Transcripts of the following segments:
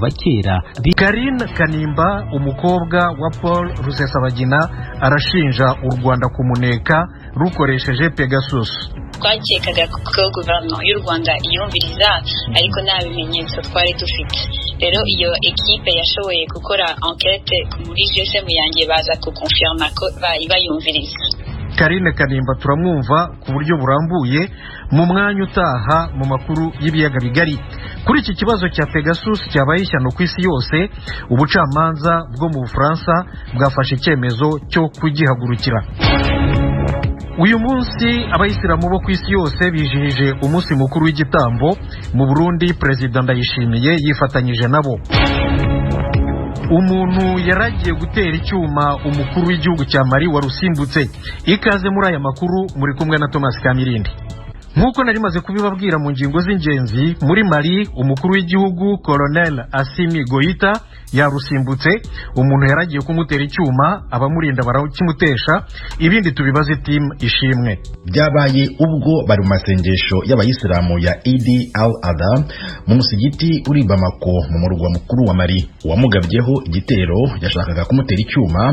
kuva kera. Karine Kanimba umukobwa wa Paul Rusesabagina arashinja u Rwanda kumuneka rukoresheje Pegasus. Twakekaga ko guverinoma y'u Rwanda iyumviriza ariko nta bimenyetso twari dufite. Rero iyo ekipe yashoboye gukora enquête muri GSM yanjye baza kukonfirma ko bayumviriza. Karine Kanimba turamwumva ku buryo burambuye mu mwanya utaha mu makuru y'ibiyaga bigari. Kuri iki kibazo cya Pegasus cyabaye ishyano ku isi yose, ubucamanza bwo mu Bufaransa bwafashe icyemezo cyo kugihagurukira. Uyu munsi abayisilamu bo ku isi yose bijihije umunsi mukuru w'igitambo. Mu Burundi Perezida Ndayishimiye yifatanyije nabo. Umuntu yaragiye gutera icyuma umukuru w'igihugu cya Mali warusimbutse. Ikaze muri aya makuru muri kumwe na Thomas Kamirindi. Nkuko nari maze kubibabwira mu ngingo z'ingenzi, muri Mali umukuru w'igihugu Colonel Assimi Goïta yarusimbutse. Umuntu yaragiye kumutera icyuma, abamurinda barakimutesha. Ibindi tubibaze team ishimwe. Byabaye ubwo bari mu masengesho y'abayisilamu ya Eid al-Adha mu musigiti uri Bamako mu murwa mukuru wa Mali. Uwamugabyeho igitero yashakaga kumutera icyuma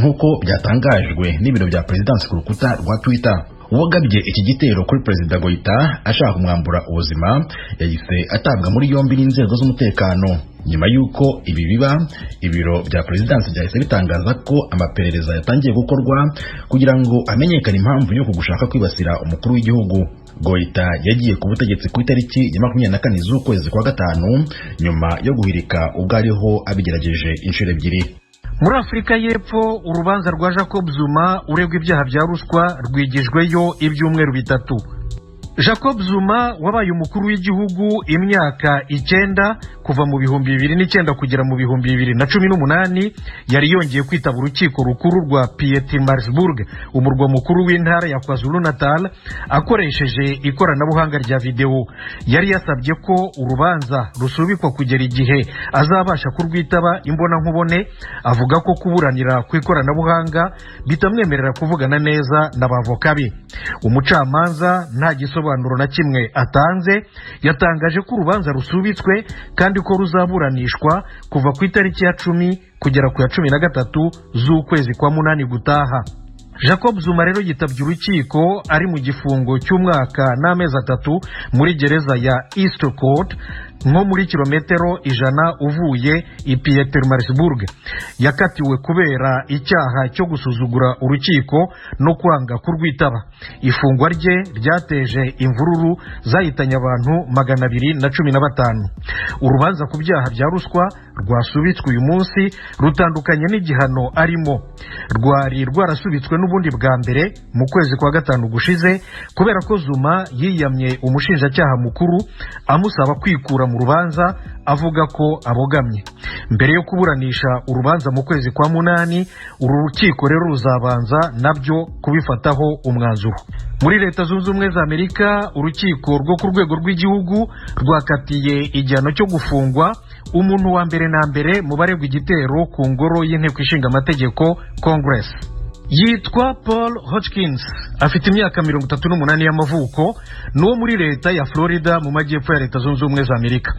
nkuko byatangajwe n'ibiro bya Presidence ku rukuta rwa Twitter. Uwagabye iki gitero kuri Perezida Goïta ashaka kumwambura ubuzima yahise atabwa muri yombi n'inzego z'umutekano. Nyuma y'uko ibi biba, ibiro bya Presidence byahise bitangaza ko amaperereza yatangiye gukorwa kugira ngo amenyekane impamvu yo kugushaka kwibasira umukuru w'igihugu. Goïta yagiye ku butegetsi ku itariki ya 24 z'ukwezi kwa gatanu nyuma yo guhirika ubwo ariho abigerageje inshuro ebyiri. Muri Afrika y'Epfo urubanza rwa Jacob Zuma uregwa ibyaha bya ruswa rwigijweyo ibyumweru bitatu. Jacob Zuma wabaye umukuru w'igihugu imyaka 9 kuva mu 2009 kugera mu 2018 yari yongeye kwitaba urukiko rukuru rwa Pietermaritzburg umurwa mukuru w'intara ya KwaZulu-Natal akoresheje ikoranabuhanga rya video. Yari yasabye ko urubanza rusubikwa kugera igihe azabasha kurwitaba imbona nkubone. Avuga ko kuburanira ku ikoranabuhanga bitamwemerera kuvugana neza n'abavoka be. Umucamanza nta gisobanuro na kimwe atanze, yatangaje ko urubanza rusubitswe kandi ko ruzaburanishwa kuva ku itariki ya 10 kugera ku ya 13 z'ukwezi kwa munani gutaha. Jacob Zuma rero yitabye urukiko ari mu gifungo cy'umwaka n'amezi 3 muri gereza ya East Court nko muri kilometero 100 uvuye i Pietermaritzburg. Yakatiwe kubera icyaha cyo gusuzugura urukiko no kwanga kurwitaba. Ifungwa rye ryateje imvururu zahitanye abantu 215. Urubanza ku byaha bya ruswa rwasubitswe uyu munsi rutandukanye n'igihano arimo. Rwari rwarasubitswe n'ubundi bwa mbere mu kwezi kwa gatanu gushize kubera ko Zuma yiyamye umushinjacyaha mukuru amusaba kwikura mu rubanza avuga ko abogamye. Mbere yo kuburanisha urubanza mu kwezi kwa munani, uru rukiko rero ruzabanza nabyo kubifataho umwanzuro. Muri Leta Zunze Ubumwe za Amerika urukiko rwo ku rwego rw'igihugu rwakatiye igihano cyo gufungwa umuntu wa mbere na mbere mu baregwa igitero ku ngoro y'inteko ishinga amategeko Congress. Yitwa Paul Hotchkiss, afite imyaka 38 y'amavuko, no muri leta ya Florida mu majyepfo ya Leta Zunze Ubumwe za Amerika.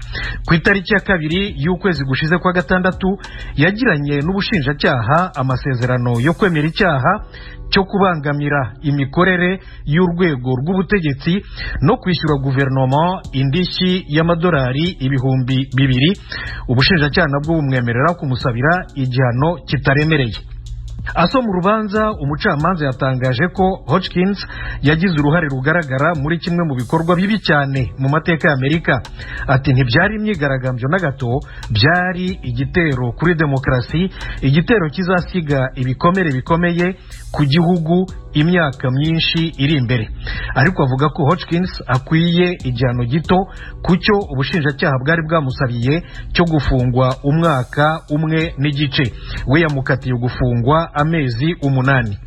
Ku itariki ya 2 y'ukwezi gushize kwa gatandatu yagiranye n'ubushinjacyaha amasezerano yo kwemera icyaha cyo kubangamira imikorere y'urwego rw'ubutegetsi no kwishyura guverinoma indishyi y'amadolari 200,000. Ubushinjacyaha nabwo bumwemerera kumusabira igihano kitaremereye. Asoma urubanza, umucamanza yatangaje ko Hotchkiss yagize uruhare rugaragara muri kimwe mu bikorwa bibi cyane mu mateka ya Amerika. Ati ntibyari imyigaragambyo na gato, byari igitero kuri demokarasi, igitero kizasiga ibikomere bikomeye ku gihugu imyaka myinshi iri imbere. Ariko avuga ko Hotchkiss akwiye igihano gito kucyo ubushinjacyaha bwari bwamusabiye cyo gufungwa umwaka umwe n'igice. We yamukatiye gufungwa amezi 8.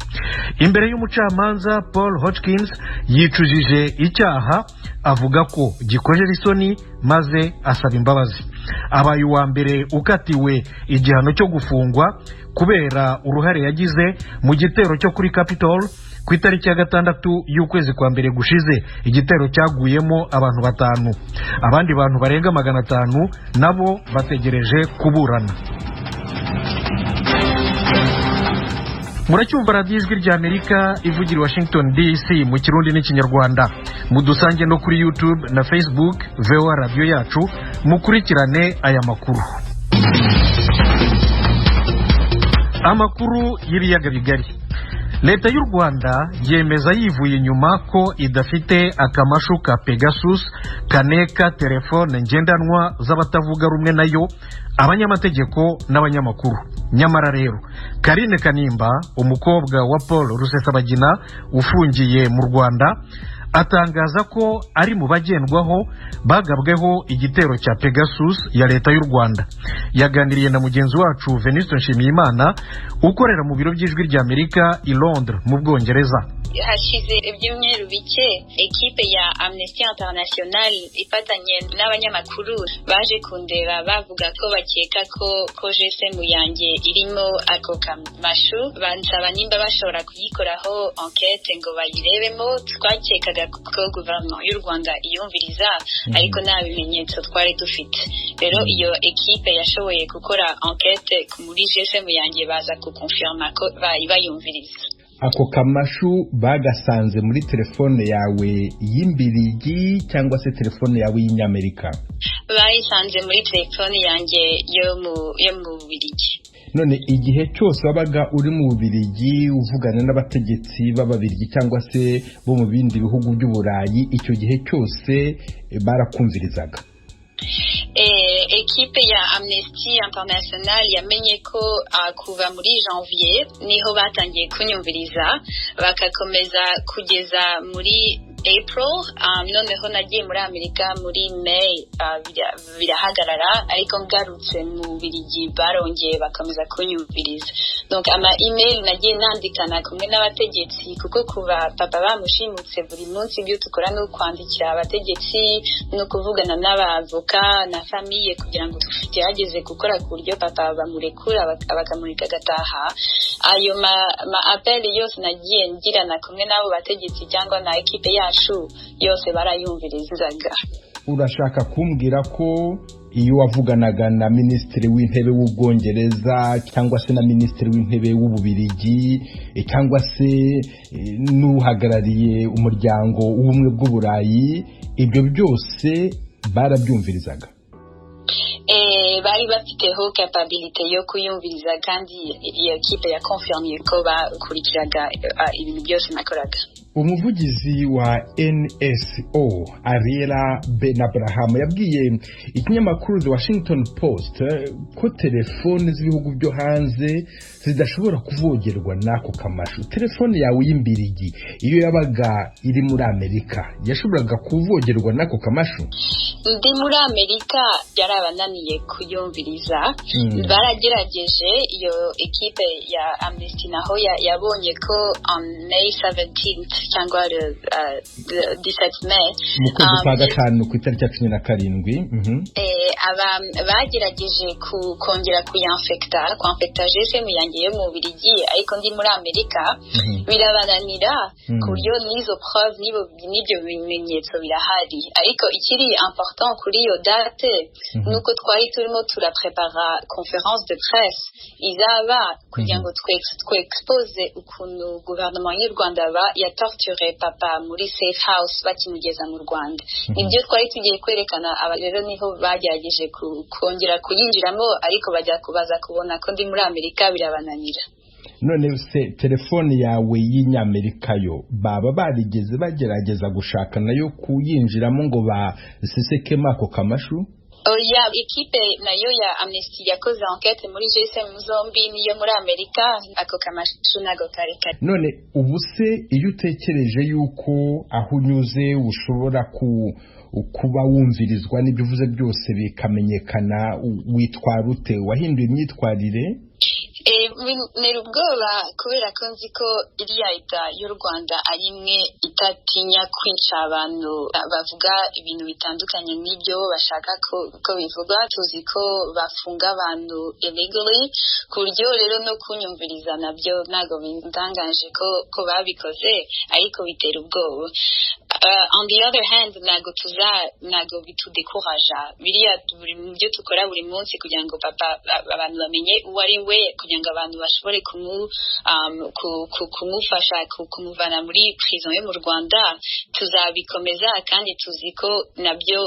Imbere y'umucamanza Paul Hotchkiss yicujije icyaha, avuga ko gikojera isoni maze asaba imbabazi. Abaye uwa mbere ukatiwe igihano cyo gufungwa kubera uruhare yagize mu gitero cyo kuri Capitol ku itariki ya 6 y'ukwezi kwa mbere gushize igitero cyaguyemo abantu 5. Abandi bantu barenga 500 nabo bategereje kuburana. Muracyumva radiyo ijwi ry'Amerika ivugira Washington DC mu Kirundi n'Ikinyarwanda. Mudusange no kuri YouTube na Facebook VOA radio yacu, mukurikirane aya makuru. Amakuru y'ibiyaga bigari. Leta y'u Rwanda yemeza yivuye inyuma ko idafite akamashu ka Pegasus kaneka telefone ngendanwa z'abatavuga rumwe nayo, abanyamategeko n'abanyamakuru. Nyamara rero Karine Kanimba, umukobwa wa Paul Rusesabagina ufungiye mu Rwanda, atangaza ko ari mu bagendwaho bagabweho igitero cya Pegasus ya leta y'u Rwanda. Yaganiriye na mugenzi wacu Venuste Nshimiyimana ukorera mu biro by'ijwi ry'Amerika i Londres mu Bwongereza. Hashize ibyumweru bike ekipe ya Amnesty International ifatanye n'abanyamakuru baje kundeba bavuga ko bakeka ko GSM yanjye irimo ako kamashu, bansaba nimba bashobora kuyikoraho enquête ngo bayirebemo. Twakekaga ko guverinoma y'u Rwanda iyumviriza ariko nta bimenyetso twari dufite. Rero iyo ekipe yashoboye gukora enquête muri GSM yanjye baza kukonfirma ko bayumviriza. Ako kamashu bagasanze muri telefone yawe y'imbirigi cyangwa se telefone yawe y'Inyamerika? Bayisanze muri telefone yanjye yo mu Bubiligi. None igihe cyose wabaga uri mu Bubiligi uvugana n'abategetsi b'Ababiligi cyangwa se bo mu bindi bihugu by'Uburayi, icyo gihe cyose barakumvirizaga? Ekipe ya Amnesty International yamenye ko kuva muri janvier niho batangiye kunyumviriza, bakakomeza kugeza muri April. Noneho nagiye muri Amerika muri May, birahagarara, ariko ngarutse mu Bubiligi barongeye bakomeza kunyumviriza. Donc ama email nagiye nandikana kumwe n'abategetsi, kuko kuva papa bamushimutse buri munsi ibyo tukora no kwandikira abategetsi no kuvugana n'abavoka na famille kugira ngo tugerageze gukora ku buryo papa bamurekura bakamurika gataha. Ayo ma appel yose nagiye ngirana kumwe n'abo bategetsi cyangwa na ekipe yacu yose barayumvirizaga. Urashaka kumbwira ko iyo wavuganaga na Minisitiri w'Intebe w'Ubwongereza cyangwa se na Minisitiri w'Intebe w'Ububiligi cyangwa se n'uhagarariye umuryango w'ubumwe bw'Uburayi, ibyo byose barabyumvirizaga? Bari bafiteho capability yo kuyumviriza, kandi iyo ekipe ya confirmye ko bakurikiraga ibintu byose nakoraga. Umuvugizi wa NSO Ariela Benabraham yabwiye ikinyamakuru The Washington Post ko telefone z'ibihugu byo hanze zidashobora kuvogerwa n'ako kamashu. Telefone yawe y'imbirigi iyo yabaga iri muri Amerika yashoboraga kuvogerwa n'ako kamashu? Ndi muri Amerika byarabananiye kuyumviriza. Baragerageje, iyo ekipe ya Amnesty naho yabonye ko on May 17th cyangwa 17 May mu kwezi kwa gatanu ku itariki ya 17, bagerageje kongera kwamfekta GSM yanjye yo mu Bubiligi, ariko ndi muri Amerika birabananira ku buryo n'izo preuve n'ibyo bimenyetso birahari. Ariko ikiri important kuri iyo date nuko twari turimo turaprepara conference de presse izaba kugira ngo twexpose ukuntu guverinoma y'u Rwanda ya torture papa muri safe house bakimugeza mu Rwanda. Nibyo twari tugiye kwerekana. Rero niho bagerageje kongera kuyinjiramo, ariko bajya kubaza kubona ko ndi muri Amerika birabananira. None se telefone yawe y'Inyamerika yo baba barigeze bagerageza gushaka nayo kuyinjiramo ngo basesekemo ako kamashu? Ya ekipe nayo ya Amnesty yakoze enquête muri GSM zombi niyo muri Amerika, ako kamashu nago kareka. None ubu se iyo utekereje yuko aho unyuze ushobora kuba wumvirizwa n'ibyo uvuze byose bikamenyekana, witwara ute? Wahinduye imyitwarire? Nera ubwoba kubera ko nzi ko iriya leta y'u Rwanda ari imwe itatinya kwica abantu bavuga ibintu bitandukanye n'ibyo bashaka ko bivuga. Tuzi ko bafunga abantu illegally, ku buryo rero no kunyumviriza nabyo ntago bindangaje ko babikoze, ariko bitera ubwoba. On the other hand, ntago bitudekuraja. Biriya byo tukora buri munsi kugira ngo abantu bamenye uwo ari we, kugira ngo abantu bashobore kumufasha kumuvana muri prison yo mu Rwanda, tuzabikomeza. Kandi tuzi ko nabyo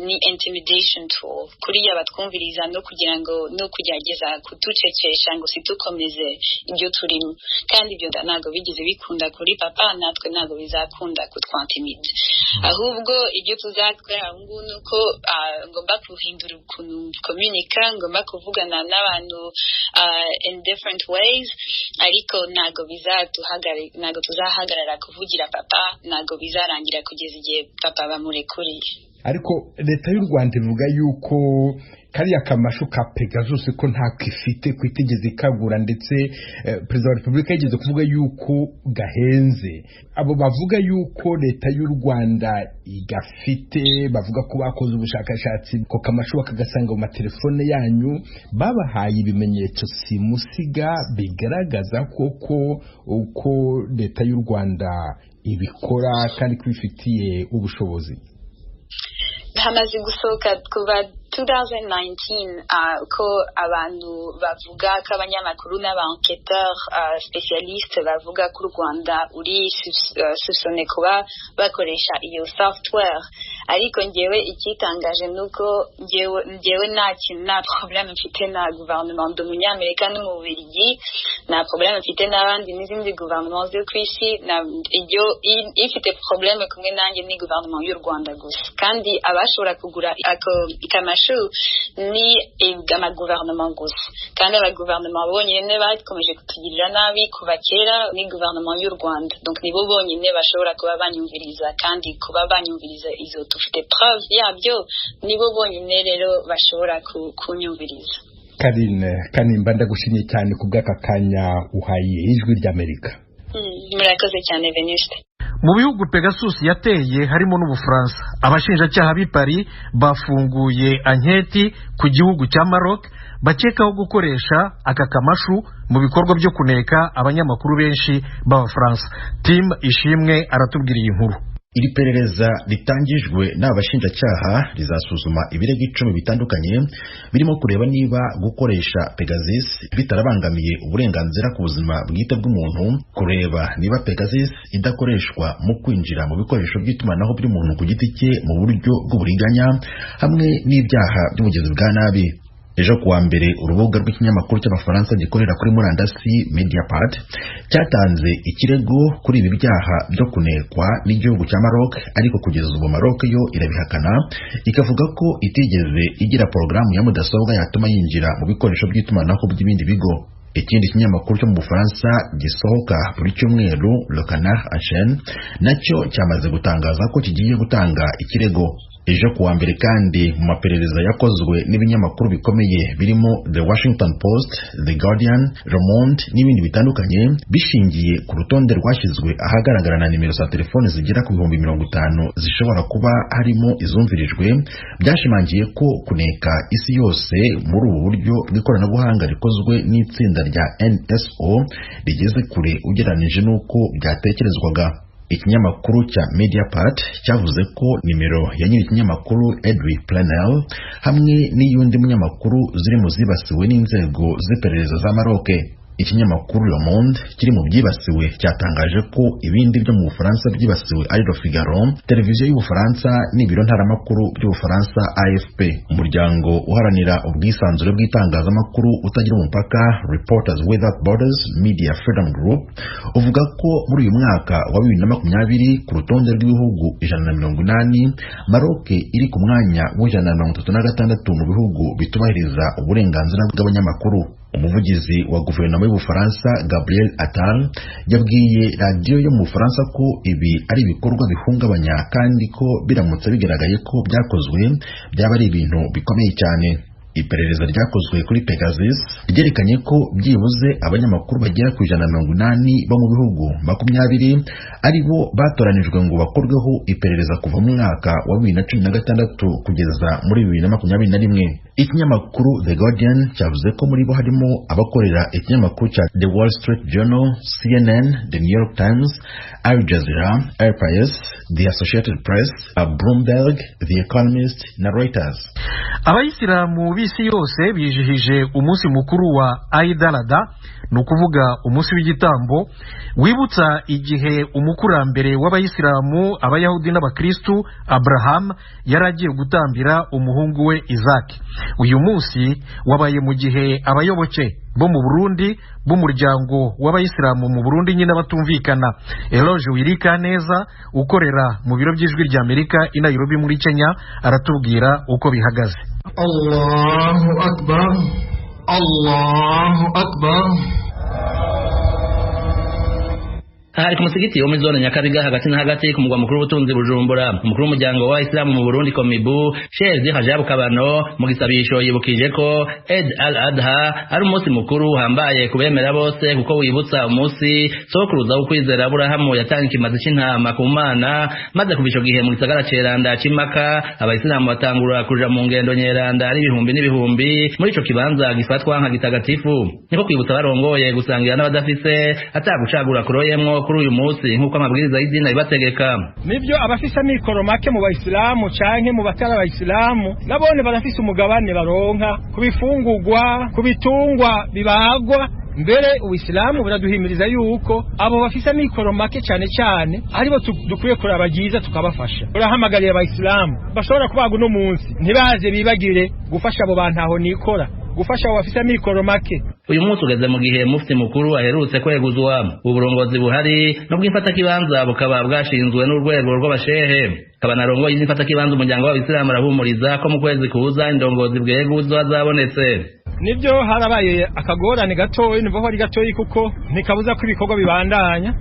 ni intimidation tool kuriya batwumviriza, no kugira ngo no kugerageza kuducecesha ngo situkomeze ibyo turimo. Kandi ibyo ntago bigeze bikunda kuri papa, natwe ntago bizakunda kutwantimida. Ahubwo ibyo tuzakora ngubu nuko ngomba guhindura ukuntu communica, ngomba kuvugana n'abantu in different ways, ariko ntago tuzahagarara kuvugira papa, ntago bizarangira kugeza igihe papa bamurekuriye. Ariko leta y'u Rwanda ivuga yuko kariya kamashu ka Pegasus ko ntako ifite kwitegeza ikagura, ndetse Perezida wa Repubulika yigeze kuvuga yuko gahenze. Abo bavuga yuko leta y'u Rwanda igafite, bavuga ko bakoze ubushakashatsi ko kamashu bakagasanga mu matelefone yanyu, babahaye ibimenyetso simusiga bigaragaza koko uko leta y'u Rwanda ibikora kandi kwifitiye ubushobozi. Hamaze gusohoka kuva 2019 ko abantu bavuga ko abanyamakuru n'aba-enquêteur spécialiste bavuga ko u Rwanda uri soupçonné kuba bakoresha iyo software. Ariko ngewe ikitangaje nuko ngewe nta problème mfite na gouvernement d'Umunyamerika no mu Bubiligi, nta problème mfite n'abandi n'izindi gouvernement zo kwisi. Iyo ifite problème kumwe nanjye ni gouvernement y'u Rwanda gusa, kandi abashobora kugura ikamashu ni amagouvernement gusa, kandi abagouvernement bonyine bakomeje kutugirira nabi kuva kera ni gouvernement y'u Rwanda. Donc nibo bonyine bashobora kuba banyumviriza, kandi kuba banyumviriza izo tufite preuve yabyo, nibo bonyine rero bashobora kunyumviriza. Karine Kanimba, ndagushimiye cyane ku bw'aka kanya uhaye Ijwi ry'Amerika. Murakoze cyane Venuste. Mu bihugu Pegasus yateye harimo n'Ubufaransa, abashinjacyaha b'i Paris bafunguye anketi ku gihugu cya Maroc bakekaho gukoresha aka kamashu mu bikorwa byo kuneka abanyamakuru benshi b'Abafaransa. Tim Ishimwe aratubwira iyi nkuru. Iri perereza ritangijwe n'abashinjacyaha rizasuzuma ibirego 10 bitandukanye birimo kureba niba gukoresha Pegasus bitarabangamiye uburenganzira ku buzima bwite bw'umuntu, kureba niba Pegasus idakoreshwa mu kwinjira mu bikoresho by'itumanaho by'umuntu ku giti cye mu buryo bw'uburiganya, hamwe n'ibyaha by'ubugizi bwa nabi. Ejo kuwa mbere urubuga rw'ikinyamakuru cy'Abafaransa gikorera kuri murandasi Mediapart cyatanze ikirego kuri ibi byaha byo kunekwa n'igihugu cya Maroc, ariko kugeza ubu Maroc yo irabihakana, ikavuga ko itigeze igira porogaramu ya mudasobwa yatuma yinjira mu bikoresho by'itumanaho by'ibindi bigo. Ikindi kinyamakuru cyo mu Bufaransa gisohoka buri cyumweru, Le Canard Enchaîné, nacyo cyamaze gutangaza ko kigiye gutanga ikirego. Ejo kuwa mbere kandi mu maperereza yakozwe n'ibinyamakuru bikomeye birimo The Washington Post, The Guardian, Le Monde n'ibindi bitandukanye, bishingiye ku rutonde rwashyizwe ahagaragara na nimero za telefone zigera ku 50,000 zishobora kuba harimo izumvirijwe, byashimangiye ko kuneka isi yose muri ubu buryo bw'ikoranabuhanga rikozwe n'itsinda rya NSO rigeze kure ugereranije n'uko byatekerezwaga. Ikinyamakuru cya Mediapart cyavuze ko nimero ya nyiri ikinyamakuru Edwy Plenel hamwe n'iyundi munyamakuru ziri mu zibasiwe n'inzego z'iperereza za Maroc. Ikinyamakuru Le Monde kiri mu byibasiwe cyatangaje ko ibindi byo mu Bufaransa byibasiwe ari Le Figaro, televiziyo y'Ubufaransa n'ibiro ntaramakuru by'Ubufaransa AFP. Umuryango uharanira ubwisanzure bw'itangazamakuru utagira umupaka Reporters Without Borders Media Freedom Group uvuga ko muri uyu mwaka wa 2020 ku rutonde rw'ibihugu 180 Maroc iri ku mwanya wa 136 mu bihugu bitubahiriza uburenganzira bw'abanyamakuru. Umuvugizi wa guverinoma y'Ubufaransa Gabriel Attal yabwiye radiyo yo mu Bufaransa ko ibi ari ibikorwa bihungabanya, kandi ko biramutse bigaragaye ko byakozwe byaba ari ibintu bikomeye cyane. iperereza ryakozwe kuri Pegasus ryerekanye ko byibuze abanyamakuru bagera ku 180 bo mu bihugu 20 ari bo batoranijwe ngo bakorweho iperereza kuva mu mwaka wa 2016 kugeza muri 2021. Ikinyamakuru The Guardian cyavuze ko muri bo harimo abakorera ikinyamakuru cya The Wall Street Journal, CNN, The New York Times, Al Jazeera, RPS, The Associated Press, Bloomberg, The Economist na Reuters. Abayisilamu b'isi yose bijihije umunsi mukuru wa Eid al-Adha, ni ukuvuga umunsi w'igitambo wibutsa igihe umukurambere w'abayisilamu, abayahudi n'abakristu Abraham yaragiye gutambira umuhungu we Isaac. Uyu munsi wabaye mu gihe abayoboke bo mu Burundi b'umuryango w'abayisilamu mu Burundi nyine batumvikana. Eloge Wirikaneza ukorera mu biro by'ijwi rya Amerika i Nairobi muri Kenya aratubwira uko bihagaze. Allahu Akbar, Allahu Akbar. Hari ku musigiti wo muri zone Nyakabiga hagati na hagati ku mugwa mukuru w'ubutunzi Bujumbura. Umukuru w'umuryango wa Islamu mu Burundi Komibu Sheikh Hajabu Kabano mu gisabisho yibukije ko Eid al-Adha ari umunsi mukuru hambaye kubemera bose kuko wibutsa umunsi sokuruza ukwizera Abrahamu yatanga ikimazi c'intama ku Mana, maze kubisho gihe mu gisagara ceranda c'Imaka abayisilamu batangura kuja mu ngendo nyeranda ari ibihumbi n'ibihumbi muri ico kibanza gifatwa nka gitagatifu. Niko kwibutsa barongoye gusangira n'abadafise atagucagura kuroyemwo kuri uyu munsi nkuko amabwiriza y'idini bibategeka. Nibyo abafise mikoro make mu bayisilamu canke mu batara bayisilamu nabone barafise umugabane baronka kubifungurwa, kubitungwa bibagwa. Mbere uwisilamu buraduhimiriza yuko abo bafise mikoro make cyane cyane aribo dukwiye kurabagiza tukabafasha. Urahamagariye abayisilamu bashobora kubaga uno munsi ntibaze bibagire gufasha abo bantu aho nikora, gufasha abo bafise mikoro make. Uyu munsi ugeze mu gihe mufti mukuru aherutse kweguzwa. Uburongozi buhari no bw'imfata kibanza bukaba bwashinzwe n'urwego rw'abashehe. Kabanarongo y'imfata kibanza umuryango w'abisilamu arahumuriza ko mu kwezi kuza indongozi bweguzwa zabonetse. Nibyo harabaye akagorane gatoyi, nivo hari gatoyi kuko ntikabuza ko ibikorwa bibandanya.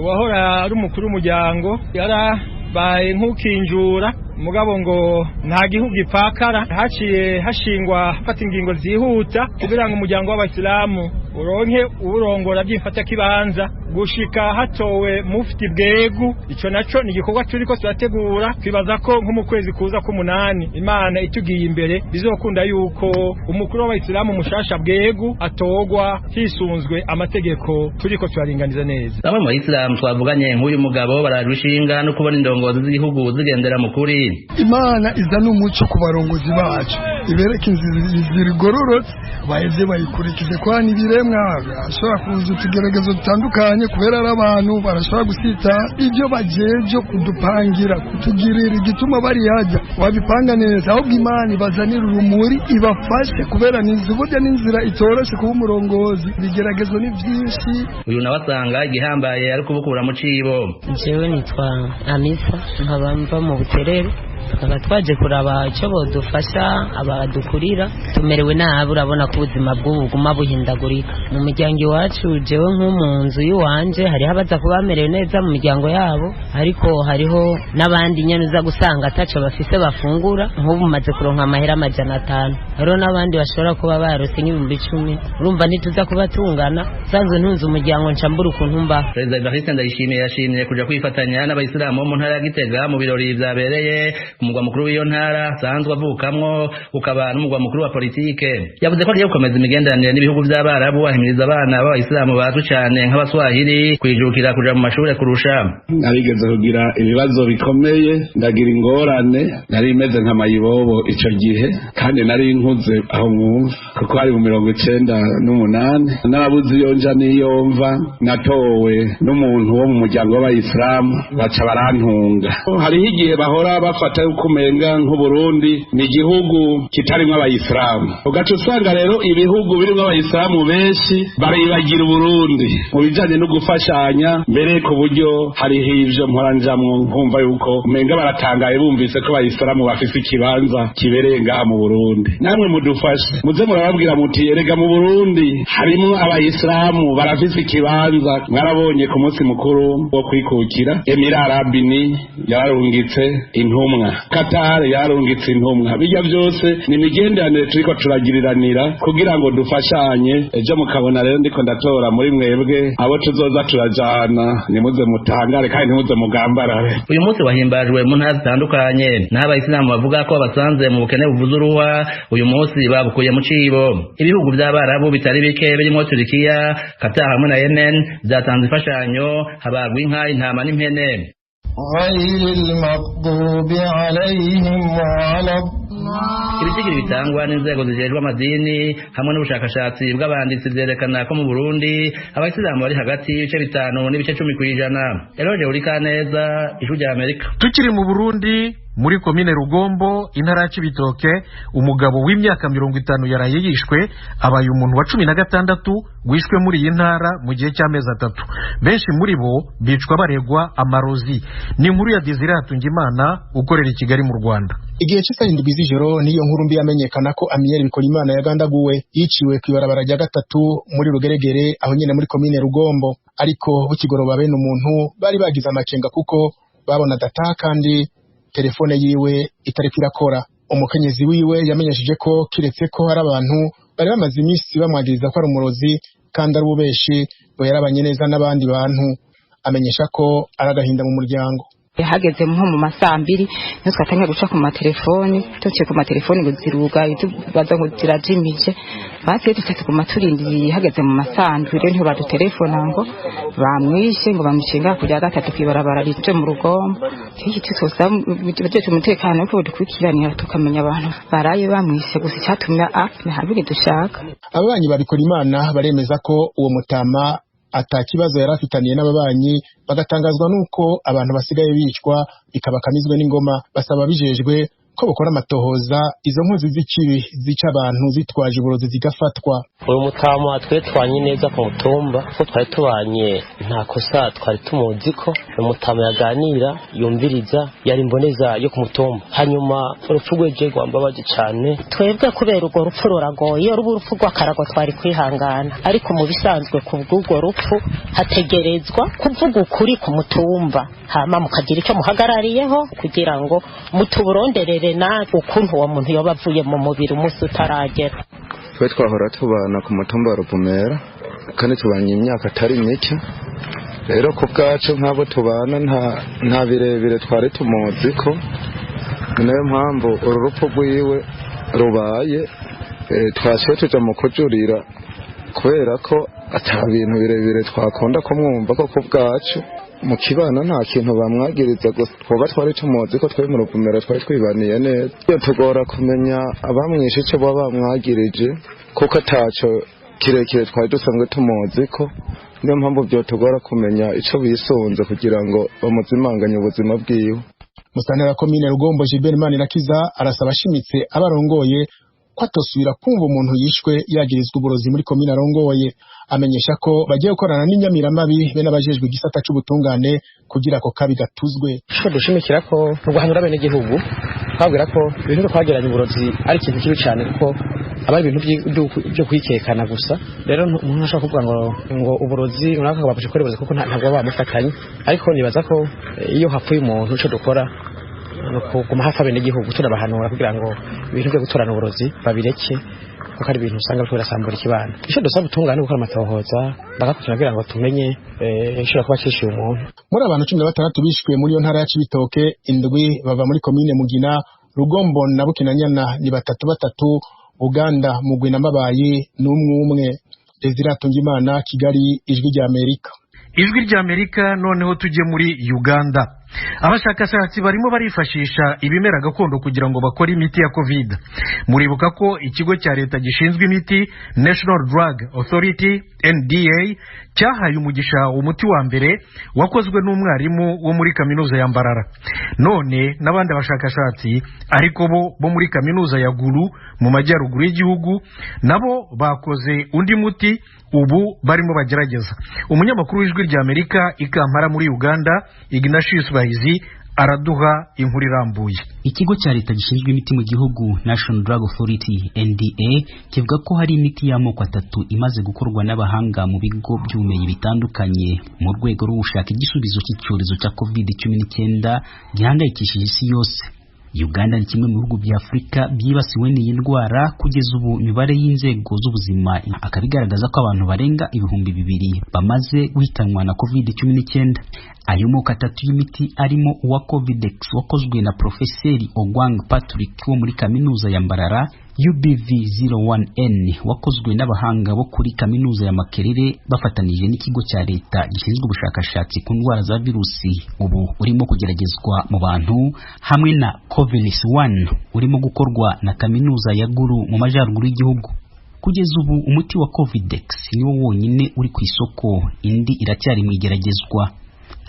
Wahora ari umukuru w'umuryango yarabaye nk'ukinjura mugabo ngo nta gihugu ipakara, haciye hashingwa fata ingingo zihuta kugira ngo umuryango w'abasilamu uronke urongora by'imfata kibanza gushika hatowe mufti bwegu. Ico naco ni igikorwa turiko turategura, twibaza ko nko mu kwezi kuza k'umunani Imana itugiye imbere bizokunda yuko umukuru w'abasilamu mushasha bwegu atogwa hisunzwe amategeko turiko turaringaniza neza. Bamwe mu bayisilamu twavuganye nk'uyu mugabo bararushinga no kubona indongozi z'igihugu zigendera mu kuri. Imana izana umuco ku barongozi bacu, ibereke inzira igororotse baheze bayikurikize, kwa n'ibiremwa ashobora kuza utugeragezo dutandukanye kubera ari abantu barashobora gusita ibyo bajeje kudupangira kutugirira igituma bari yajya wabipanga neza, ahubwo Imana ibazanira urumuri ibafashe kubera nizuburya n'inzira itoroshe kuba umurongozi. Ibigeragezo ni byinshi. Uyu nawe asanga igihambaye ari kubukura mu cibo. Jewe nitwa Amisa nkaba mva mu Buterere, tukaba twaje kuraba icyo bodufasha abadukurira. Tumerewe nabi, urabona ko ubuzima bw'ubuguma buhindagurika mu miryango iwacu. Jewe nko mu nzu y'uwanje hariho abaza kuba bamerewe neza mu miryango yabo, ariko hariho n'abandi nyene uza gusanga ataco bafise bafungura. Nk'ubu maze kuronka amahera 500, hariho n'abandi bashobora kuba barose nk'ibihumbi 10. Urumva ntituza kubatungana, sanzwe ntunze umuryango ncambura ukuntu mba. Perezida Evariste Ndayishimiye yashimye kuja kwifatanya n'abayisilamu mu ntara ya Gitega mu birori vyabereye umugwa mukuru w'iyo ntara sanzwe avukamwo ukaba n'umugwa mukuru wa politike. Yavuze ko agiye gukomeza imigenderanire n'ibihugu by'Abarabu, ahimiriza abana b'abayisilamu bacu cyane nk'abaswahili kwijukira kuja mu mashuri kurusha. Narigeze kugira ibibazo bikomeye, ndagira ingorane, nari imeze nka mayibobo ico gihe, kandi nari nkuze aho mwumva kuko hari mu 98 narabuze iyo nja niyo mva. Natowe n'umuntu wo mu muryango w'abayisilamu baca barantunga. Hariho igihe bahora bafata kumenga nk'Uburundi ni igihugu kitarimo abayisilamu, ugaca usanga rero ibihugu birimo abayisilamu benshi baribagira Uburundi mu bijanye no gufashanya, mbere ku buryo hariho ivyo mporanjamwo nkumva yuko umenga baratangaye bumvise ko abayisilamu bafise ikibanza kibereye ngaha mu Burundi. Namwe mudufashe muze murababwira muti erega mu Burundi harimo abayisilamu barafise ikibanza. Mwarabonye ku munsi mukuru wo kwikukira Emirati Arabini yararungitse intumwa intumwa, Qatar yarungitse intumwa. Bijya byose ni imigenderanire turiko turagiriranira kugira ngo dufashanye. Ejo mukabona rero ndiko ndatora muri mwebwe abo tuzoza turajana, nimuze mutangare kandi nimuze mugambarare. Uyu munsi wahimbajwe mu ntara zitandukanye, naho abayisilamu bavuga ko basanze mu bukene buvuza uruhwa. Uyu munsi babukuye mu cibo. Ibihugu by'Abarabu bitari bike birimo Turkiya, Qatar hamwe na Yemen byatanze imfashanyo, habagwa inka, intama n'impene. Ibitigiri bitangwa n'inzego zijejwe amadini hamwe n'ubushakashatsi bw'abanditsi byerekana ko mu Burundi abayisilamu bari hagati y'ibice 5 n'ibice 10%. Eroje uri kaneza, Ijwi rya Amerika. Tukiri mu Burundi, muri komine Rugombo, intara ya Cibitoke, umugabo w'imyaka 50 yaraye yishwe, abaye umuntu wa 16 wishwe muri iyi ntara mu gihe cy'amezi 3. Benshi muri bo bicwa baregwa amarozi. Ni inkuru ya Desire Hatungimana ukorera i Kigali mu Rwanda. Igihe cy'isayindwi z'ijoro niyo nkuru mbi yamenyekana ko Amiel Bikorimana yagandaguwe, yiciwe kw'ibarabara rya 3 muri Rugeregere aho nyene muri komine Rugombo. Ariko bukigoroba bene umuntu bari bagize amakenga kuko babona data kandi telefone yiwe itari kwirakora. Umukenyezi wiwe yamenyesheje ko kiretse ko hari abantu bari bamaze iminsi bamwagiriza ko ari umurozi kandi ari ubeshi ngo yarabanye neza n'abandi bantu. Amenyesha ko aragahinda mu muryango. Hageze nko mu masambiri niyo twatangiye guca ku matelefoni, tuciye ku matelefoni ngo ziruga baza ngo zirajimije, basi tutse ku maturindi. Hageze mu masandwi rero ntiho badutelefona ngo bamwishe, ngo bamushinga kujya 3 kwibarabara rije mu Rugombo. Iki cyose byo umutekano ko dukurikiranira tukamenya abantu baraye bamwishe, gusa cyatumya ntabwo dushaka. Ababanyi babikora Imana baremeza ko uwo mutama atakibazo yarafitaniye n'ababanyi, bagatangazwa nuko abantu basigaye bicwa bikabakamizwe n'ingoma. Basaba bijejwe ko bukora amatohoza izo nkozi z'ikibi zica abantu zitwaje uburozi zigafatwa. Uyu mutama twetwanye neza ku mutumba ko twari tubanye nta kosa twari tumuzi ko umutama yaganira yumviriza yari mboneza yo ku mutumba. Hanyuma urupfu rweje rwambabaje cyane, twebwe kubera urwo rupfu ruragoye, urupfu rw'akarago twari kwihangana, ariko mu bisanzwe ku bw'urwo rupfu hategerezwa kuvuga ukuri ku mutumba, hama mukagira icyo muhagarariyeho kugira ngo mutuburonderere na ukuntu uwo muntu yoba avuye mu mubiri umunsi utaragera. Twe twahora tubana ku mutumba wa Ruvumera kandi tubanye imyaka atari mike. Rero ku bwacu nk'abo tubana nta birebire twari tumuzi ko, niyo mpamvu uru rupfu rwiwe rubaye twashe tuja mu kujurira kubera ko ata bintu birebire twakunda kumwumva ko ku bwacu mu kibana nta kintu bamwagiriza gusa twoba twari tumuzi ko twe mu Ruvumera twari twibaniye neza. Iyo tugora kumenya abamwishe icyo baba bamwagirije kuko ataco kirekire twari dusanzwe tumuzi ko, niyo mpamvu byo tugora kumenya icyo bisunze kugira ngo bamuzimanganye ubuzima bwiwe. Musantera komine Rugombo Gilbert Manirakiza arasaba ashimitse abarongoye ko atosubira kumva umuntu yishwe yagirizwa uburozi muri komine arongoye. Amenyesha ko bagiye gukorana n'inyamiramabi be n'abajejwe igisata c'ubutungane kugira ko kabi gatuzwe. Cyo dushimikira ko guhanura bene gihugu twabwira ko ibintu twageranye uburozi ari ikintu kibi cyane kuko abari ibintu byo kwikekana gusa. Rero umuntu ashaka kuvuga ngo uburozi unaka kabafashe kuri burozi kuko ntabwo bamufatanye, ariko nibaza ko iyo hapfuye umuntu cyo dukora kuma hafa bene gihugu turabahanura kugira ngo ibintu byo gutorana uburozi babireke kuko ari ibintu usanga birasambura ikibana. Icyo dusaba ubutungane gukora amatohoza bagakurikirana kugira ngo tumenye ishobora kuba cishiye umuntu. Muri abantu 16 bishwe muri yo ntara ya Cibitoke, 7 bava muri komine Mugina, Rugombo na Bukinanyana ni 3 Uganda, Mugwi na Mabayi n'umwe. Desire Hatungimana, Kigali, Ijwi rya Amerika. Ijwi rya Amerika. Noneho tujye muri Uganda. Abashakashatsi barimo barifashisha ibimera gakondo kugira ngo bakore imiti ya COVID. Muribuka ko ikigo cya leta gishinzwe imiti National Drug Authority NDA cyahaye umugisha umuti wa mbere wakozwe n'umwarimu wo muri kaminuza ya Mbarara. None n'abandi bashakashatsi ariko bo muri kaminuza ya Gulu mu majyaruguru y'igihugu nabo bakoze undi muti ubu barimo bagerageza. Umunyamakuru w'Ijwi rya Amerika i Kampala muri Uganda, Ignatius Bahizi araduha inkuru irambuye. Ikigo cya leta gishinzwe imiti mu gihugu National Drug Authority NDA kivuga ko hari imiti y'amoko 3 imaze gukorwa n'abahanga mu bigo by'ubumenyi bitandukanye mu rwego rwo gushaka igisubizo cy'icyorezo cya COVID-19 gihangayikishije isi yose. Uganda ni kimwe mu bihugu bya Afurika byibasiwe n'iyi ndwara. Kugeza ubu imibare y'inzego z'ubuzima akabigaragaza ko abantu barenga 2,000 bamaze guhitanwa na COVID-19. Ayo moko atatu y'imiti arimo uwa Covidex wakozwe na Profeseri Ogwang Patrick wo muri kaminuza ya Mbarara, UBV01N wakozwe n'abahanga bo kuri kaminuza ya Makerere bafatanije n'ikigo cya leta gishinzwe ubushakashatsi ku ndwara za virusi, ubu urimo kugeragezwa mu bantu, hamwe na Covilis 1 urimo gukorwa na kaminuza ya Gulu mu majyaruguru y'igihugu. Kugeza ubu umuti wa Covidex niwo wonyine uri ku isoko, indi iracyari mu igeragezwa.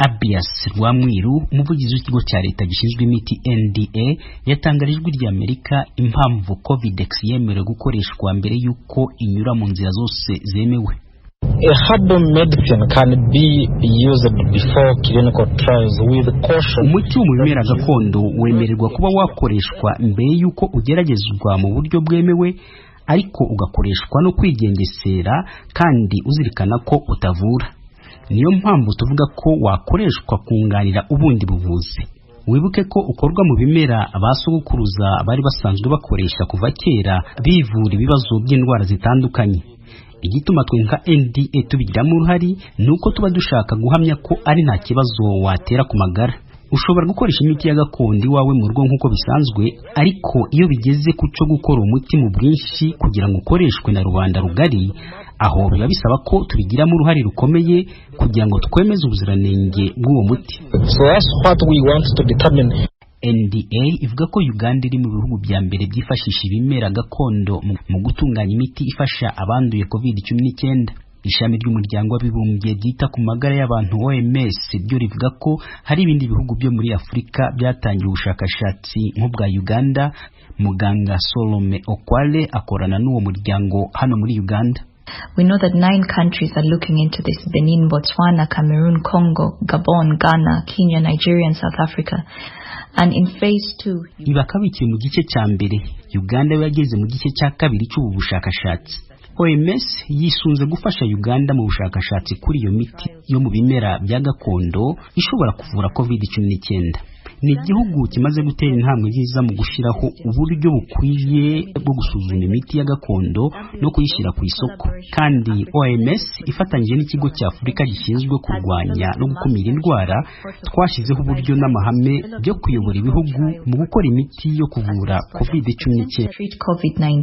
Abias Rwamwiru, umuvugizi w'ikigo cya leta gishinzwe imiti NDA, yatangarijwe rya Amerika impamvu Covidex yemerewe gukoreshwa mbere yuko inyura mu nzira zose zemewe. A herbal medicine can be used before clinical trials with caution. Umuti mu bimera gakondo wemererwa kuba wakoreshwa mbere yuko ugeragezwa mu buryo bwemewe, ariko ugakoreshwa no kwigengesera kandi uzirikana ko utavura. Niyo mpamvu tuvuga ko wakoreshwa kunganira ubundi buvuzi. Wibuke ko ukorwa mu bimera abasogokuruza bari basanzwe bakoresha kuva kera bivura ibibazo by'indwara zitandukanye. Igituma twe nka NDA tubigiramo uruhari nuko tuba dushaka guhamya ko ari nta kibazo watera ku magara. Ushobora gukoresha imiti ya gakondo iwawe mu rugo nk'uko bisanzwe, ariko iyo bigeze ku cyo gukora umuti mu bwinshi kugira ngo ukoreshwe na rubanda rugari, aho biba bisaba ko tubigiramo uruhare rukomeye kugira ngo twemeze ubuziranenge bw'uwo muti. So that's what we want to determine. NDA ivuga ko Uganda iri mu bihugu bya mbere byifashisha ibimera gakondo mu gutunganya imiti ifasha abanduye COVID-19. Ishami ry'umuryango w'abibumbye ryita ku magara y'abantu OMS ryo rivuga ko hari ibindi bihugu byo muri Afurika byatangiye ubushakashatsi nk'ubwa Uganda. Muganga Solome Okwale akorana n'uwo muryango hano muri Uganda. We know that 9 countries are looking into this: Benin, Botswana, Cameroon, Congo, Gabon, Ghana, Kenya, Nigeria and South Africa. And in phase 2, ibakabikiye mu gice cya mbere, Uganda yageze mu gice cya kabiri cy'ubu bushakashatsi. OMS yisunze gufasha Uganda mu bushakashatsi kuri iyo miti yo mu bimera bya gakondo ishobora kuvura COVID-19. Ni igihugu kimaze gutera intambwe nziza mu gushiraho uburyo bukwiye bwo gusuzuma imiti ya gakondo no kuyishyira ku isoko, kandi OMS ifatanyije n'ikigo cya Afurika gishinzwe kurwanya no gukumira indwara twashizeho uburyo n'amahame byo kuyobora ibihugu mu gukora imiti yo kuvura COVID-19.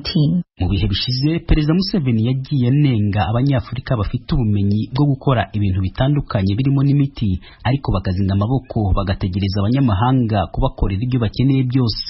Mu bihe bishize Perezida Museveni yagiye anenga abanyafurika bafite ubumenyi bwo gukora ibintu bitandukanye birimo n'imiti, ariko bakazinga amaboko bagategereza abanyamahanga kubakorera ibyo bakeneye byose.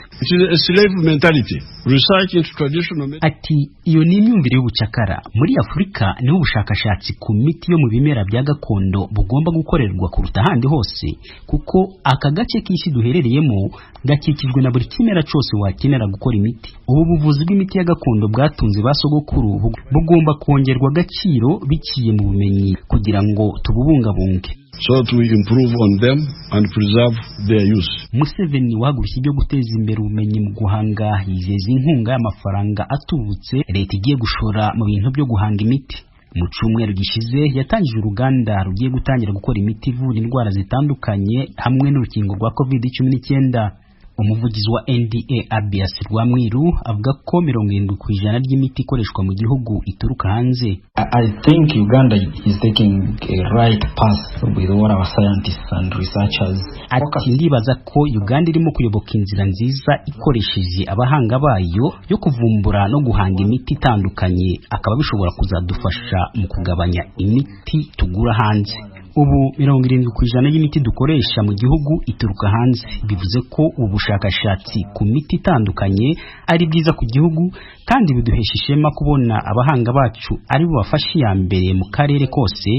Ati iyo ni imyumvire y'ubucakara. Muri Afurika niho ubushakashatsi ku miti yo mu bimera bya gakondo bugomba gukorerwa kuruta ahandi hose, kuko aka gace k'isi duherereyemo gakikijwe na buri kimera cyose wakenera gukora imiti. Ubu buvuzi bw'imiti ya gakondo bwatunze basogokuru bugomba kongerwa agaciro biciye mu bumenyi kugira ngo tububungabunge. So that we improve on them and preserve their use. Museveni wahagurishije ibyo guteza imbere ubumenyi mu guhanga yizeza inkunga y'amafaranga atubutse leta igiye gushora mu bintu byo guhanga imiti. Mu cyumweru gishize yatangije uruganda rugiye gutangira gukora imiti ivura indwara zitandukanye hamwe n'urukingo rwa COVID-19. Umuvugizi wa NDA Abias Rwamwiru avuga ko 70% ry'imiti ikoreshwa mu gihugu ituruka hanze. I think Uganda is taking a right path with all our scientists and researchers. Ati ndibaza ko Uganda irimo kuyoboka inzira nziza ikoresheje abahanga bayo yo kuvumbura no guhanga imiti itandukanye, akaba bishobora kuzadufasha mu kugabanya imiti tugura hanze. Ubu 70% y'imiti dukoresha mu gihugu ituruka hanze. Bivuze ko ubushakashatsi ku miti itandukanye ari bwiza ku gihugu, kandi biduhesha ishema kubona abahanga bacu ari bo bafashe ya mbere mu karere kose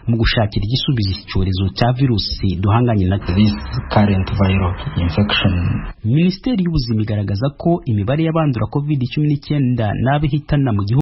mu gushakira igisubizo icyorezo cya virusi duhanganye na this current viral infection. Minisiteri y'ubuzima igaragaza ko imibare y'abandura COVID-19 n'abihitana mu gihugu